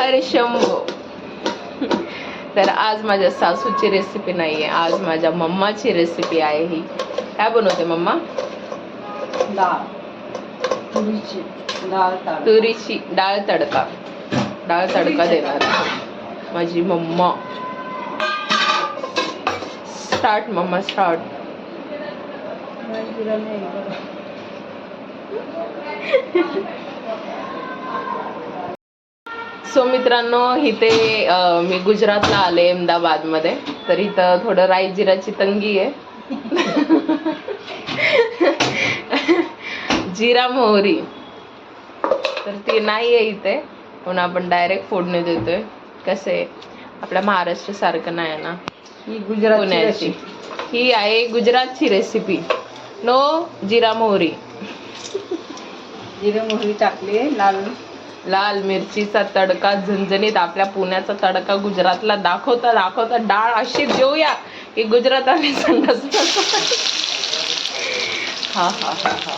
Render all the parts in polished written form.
हर शंभो. तर आज माझ्या सासूची रेसिपी नाही आहे, आज माझ्या मम्माची रेसिपी आहे. ही काय बनवते मम्मा? तुरीची डाळ तडका. डाळ तडका देणार माझी mamma. Start mamma start. So मित्रांनो, इथे मी गुजरातला आले अहमदाबादमध्ये. तर इथं थोडं राई जिराची तंगी आहे. जिरा मोहरी तर ती नाही आहे इथे, म्हणून आपण डायरेक्ट फोडणी देतोय. कसे आपल्या महाराष्ट्र सारखं नाही ना, ही गुजरातची. ही आहे गुजरातची रेसिपी. नो जिरा मोहरी. जिरे मोहरी टाकले, लाल मिरचीचा तडका झणझणीत. आपल्या पुण्याचा तडका गुजरातला दाखवता दाखवता डाळ अशी देऊया की गुजरात आणि संडास. हा हा हा हा.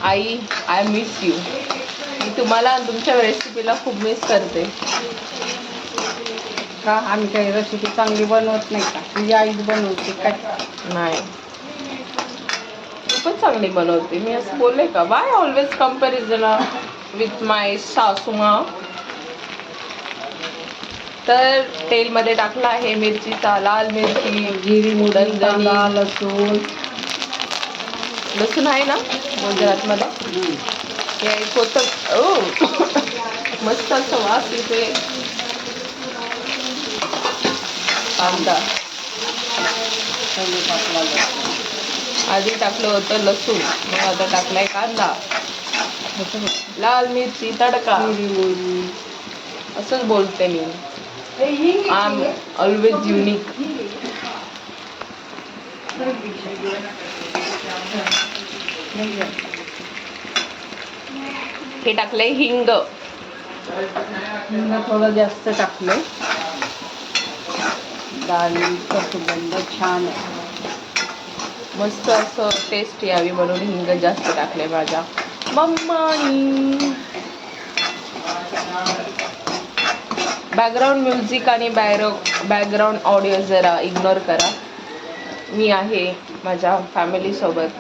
आई, आय मिस यू. मी तुम्हाला तुमच्या रेसिपीला खूप मिस करते. का आम्ही काही रेसिपी चांगली बनवत नाही का? तुझी आईच बनवते काय? नाही, पण चांगली बनवते मी, असं बोलले का? बाय ऑलवेज कंपॅरिझन विथ माय सासूमा. तर तेलमध्ये टाकला आहे मिरचीचा, लाल मिरची, जिरी मोहरी, धणी, लसूण. लसूण आहे ना गुजरातमध्ये. हे एक होतं. ओ मस्त असं वास इथे. कांदा आधी टाकलं होतं लसूण, मग आता टाकलाय कांदा, लाल मिरची तडका. असंच बोलते मी. I am always unique. हे टाकलंय हिंग. थोडं जास्त टाकलंय. डाळीचा सुगंध छान आहे. मस्त असं टेस्ट यावी म्हणून हिंग जास्त टाकले माझ्या मम्मानी. बॅकग्राऊंड म्युझिक आणि बॅकग्राऊंड ऑडिओ जरा इग्नोर करा. मी आहे माझ्या फॅमिली सोबत.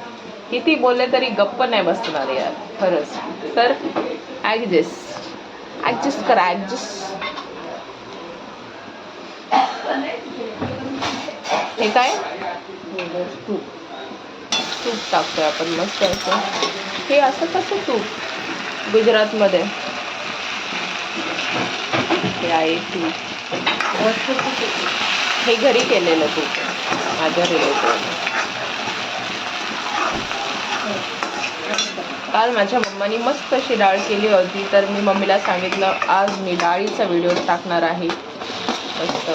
किती बोलले तरी गप्प नाही बसणार यार, खरंच. तर ॲडजस्ट करा, ॲडजस्ट. हे काय? तूप टाकतोय आपण मस्त असं. हे असं कसं तूप गुजरातमध्ये? हे आहे तूप. हे घरी केलेलं तूप माझ्या रिलेटिव्ह. काल माझ्या मम्मानी मस्त अशी डाळ केली होती, तर मी मम्मीला सांगितलं आज मी डाळीचा व्हिडिओ टाकणार आहे. मस्त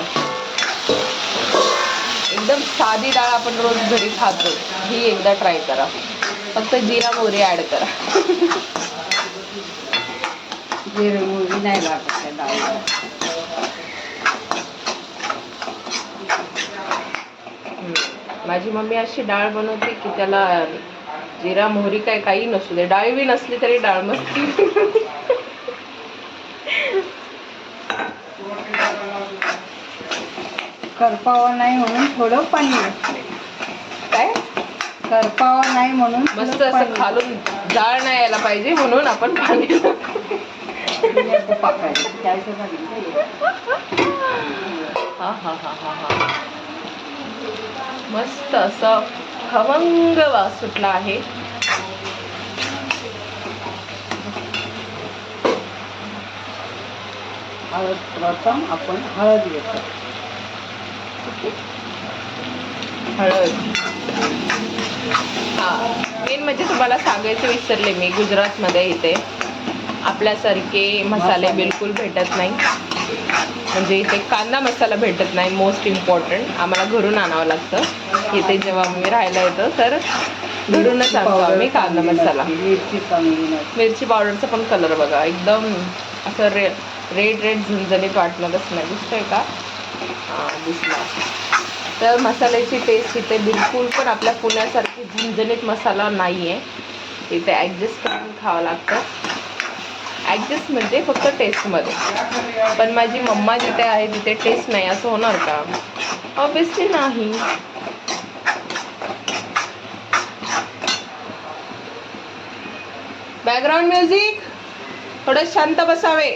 एकदम साधी डाळ आपण रोज घरी खातो, ही एकदा ट्राय करा. फक्त जिरा मोहरी ॲड करा. जिरे मोहरी नाही लागत डाळीला. माझी मम्मी अशी डाळ बनवते की त्याला जिरा मोहरी काय काही नसू दे, डाळ बी नसली तरी डाळ मस्त. करपावा नाही म्हणून थोडं पाणी घातलंय. काय? करपावा नाही म्हणून मस्त असं खालून जाळ नाही यायला पाहिजे म्हणून आपण पाणी. हा हा हा हा हा. मस्त असं खमंग वास सुटला आहे. हळद प्रथम आपण हळद घेतो. हळद. हा, मेन म्हणजे तुम्हाला सांगायचं विसरले मी, गुजरातमध्ये इथे आपल्यासारखे मसाले बिलकुल भेटत नाही. म्हणजे इथे कांदा मसाला भेटत नाही. मोस्ट इम्पॉर्टंट आम्हाला घरून आणावं लागतं. इथे जेव्हा आम्ही राहायला येतो तर घरूनच आणतो आम्ही कांदा मसाला. मिरची पावडरचा पण कलर बघा, एकदम असं रेड झणझणीत वाटणारच नाही. दिसतोय का? हां, दिसला. तर मसाल्याची टेस्ट इथे बिलकुल पण आपल्या पुण्यासारखी झणझणीत मसाला नाही आहे. इथे ॲडजस्ट करून खावं लागतं. ॲडजस्ट म्हणजे फक्त टेस्टमध्ये. पण माझी मम्मा जिथे आहे तिथे टेस्ट नाही असं होणार का? ऑब्विसली नाही. बॅकग्राऊंड म्युझिक थोडं शांत बसावे.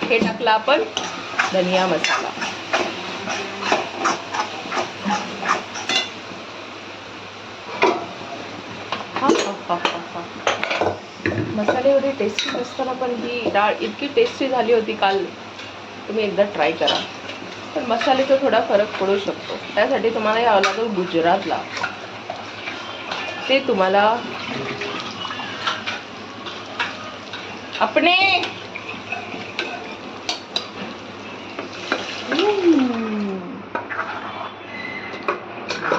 हे टाकलं आपण धनिया मसाला. मसाले एवढे टेस्टी नसताना पण ही डाळ इतकी टेस्टी झाली होती काल. तुम्ही एकदा ट्राय करा. पण मसाल्याचा थोडा फरक पडू शकतो. त्यासाठी तुम्हाला यावं लागेल गुजरातला. ते तुम्हाला अपने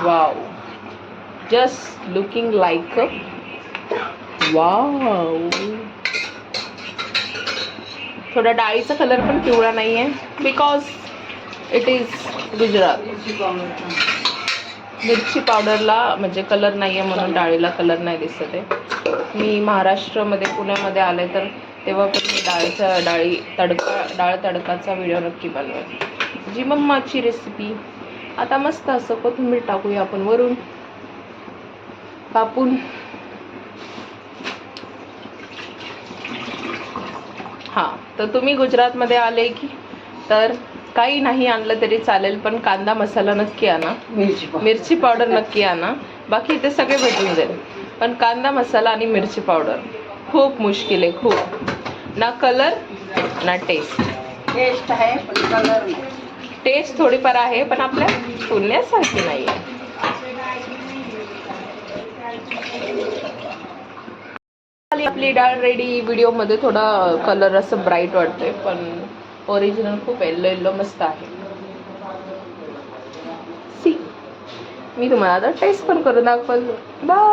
wow, just looking like wow. थोडा डाळीचा कलर पण पिवळा नाही आहे बिकॉज इट इज गुजरात. मिरची पावडरला म्हणजे कलर नाही आहे म्हणून डाळीला कलर नाही दिसत आहे. मी महाराष्ट्रामध्ये पुण्यामध्ये आले तर तेव्हा पण मी डाळ तडकाचा व्हिडिओ नक्की बनवेन. जी मम्माची रेसिपी. आता मस्त असं कोथिंबीर टाकूया आपण वरून कापून. हां, तर तुम्ही गुजरातमध्ये आले की तर काही नाही आणलं तरी चालेल, पण कांदा मसाला नक्की आणा, मिरची पावडर नक्की आणा. बाकी ते सगळे भेटून जाईल, पण कांदा मसाला आणि मिरची पावडर खूप मुश्किल आहे. खूप ना कलर ना टेस्ट. टेस्ट आहे पण कलर नाही. टेस्ट थोडीफार आहे पण आपल्या पुण्यासारखी नाही आहे. आपली डाळ रेडी. व्हिडिओमध्ये थोडा कलर असं ब्राईट वाटतोय पण ओरिजिनल खूप येल्लो येल्लो मस्त आहे. सी, मी तुम्हाला आता टेस्ट पण करून दाखवलं. बाय.